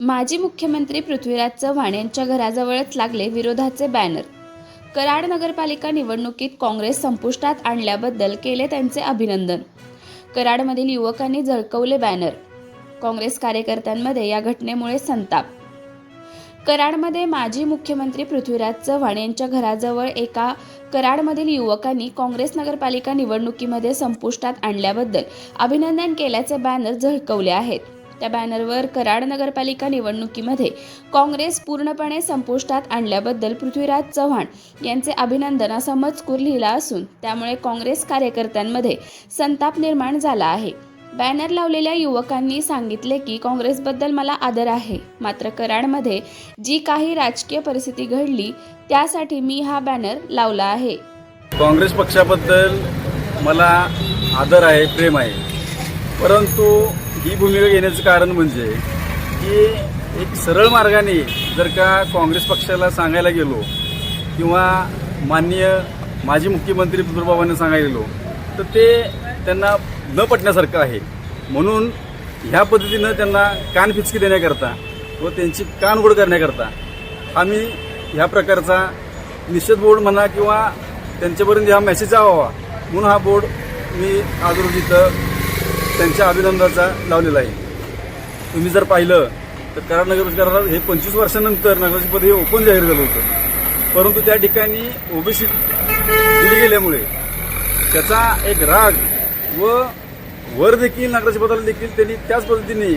माजी मुख्यमंत्री पृथ्वीराज चव्हाण यांच्या घराजवळच लागले विरोधाचे बॅनर. कराड नगरपालिका निवडणुकीत काँग्रेस संपुष्टात आणल्याबद्दल केले त्यांचे अभिनंदन. कराडमधील युवकांनी झळकवले बॅनर. काँग्रेस कार्यकर्त्यांमध्ये या घटनेमुळे संताप. कराडमध्ये माजी मुख्यमंत्री पृथ्वीराज चव्हाण यांच्या घराजवळ एका कराडमधील युवकांनी काँग्रेस नगरपालिका निवडणुकीमध्ये संपुष्टात आणल्याबद्दल अभिनंदन केल्याचे बॅनर झळकवले आहेत. त्या बॅनरवर कराड नगरपालिका निवडणुकीमध्ये काँग्रेस पूर्णपणे संपुष्टात आणल्याबद्दल पृथ्वीराज चव्हाण यांचे अभिनंदन असा मजकूर लिहिला असून त्यामुळे काँग्रेस कार्यकर्त्यांमध्ये संताप निर्माण झाला आहे. बॅनर लावलेल्या युवकांनी सांगितले की काँग्रेसबद्दल मला आदर आहे, मात्र कराडमध्ये जी काही राजकीय परिस्थिती घडली त्यासाठी मी हा बॅनर लावला आहे. काँग्रेस पक्षाबद्दल मला आदर आहे, प्रेम आहे, परंतु ही भूमिका घेण्याचं कारण म्हणजे की एक सरळ मार्गाने जर का काँग्रेस पक्षाला सांगायला गेलो किंवा माननीय माजी मुख्यमंत्री पृथ्वीराज सांगायला गेलो तर ते त्यांना न पटण्यासारखं आहे. म्हणून ह्या पद्धतीनं त्यांना कानफिचकी देण्याकरता व त्यांची कानगोड करण्याकरता आम्ही ह्या प्रकारचा निषेध बोर्ड म्हणा किंवा त्यांच्यापर्यंत हा मेसेज यावा म्हणून हा बोर्ड मी आज रोजी इथं त्यांच्या अभिनंदनाचा लावलेला आहे. तुम्ही जर पाहिलं तर कराड नगरपालिका हे 25 वर्षानंतर नगराध्यक्षपद हे ओपन जाहीर झालं होतं, परंतु त्या ठिकाणी ओबीसी दिली गेल्यामुळे त्याचा एक राग व वर देखील नगराध्यक्षपदाला देखील त्यांनी त्याच पद्धतीने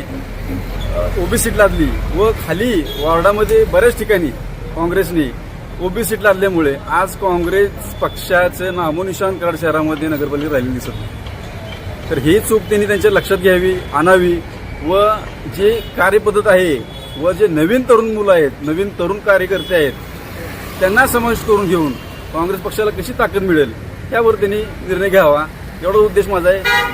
ओबीसी लादली व खाली वॉर्डामध्ये बऱ्याच ठिकाणी काँग्रेसने ओबीसी लादल्यामुळे आज काँग्रेस पक्षाचं नामोनिशान कराड शहरामध्ये नगरपालिका राहिलेली दिसत नाही. तर ही चूक त्यांनी त्यांच्या लक्षात घ्यावी, आणावी व जे कार्यपद्धत आहे व जे नवीन तरुण मुलं आहेत, नवीन तरुण कार्यकर्ते आहेत त्यांना समाविष्ट करून घेऊन काँग्रेस पक्षाला कशी ताकद मिळेल यावर त्यांनी निर्णय घ्यावा, एवढा उद्देश माझा आहे.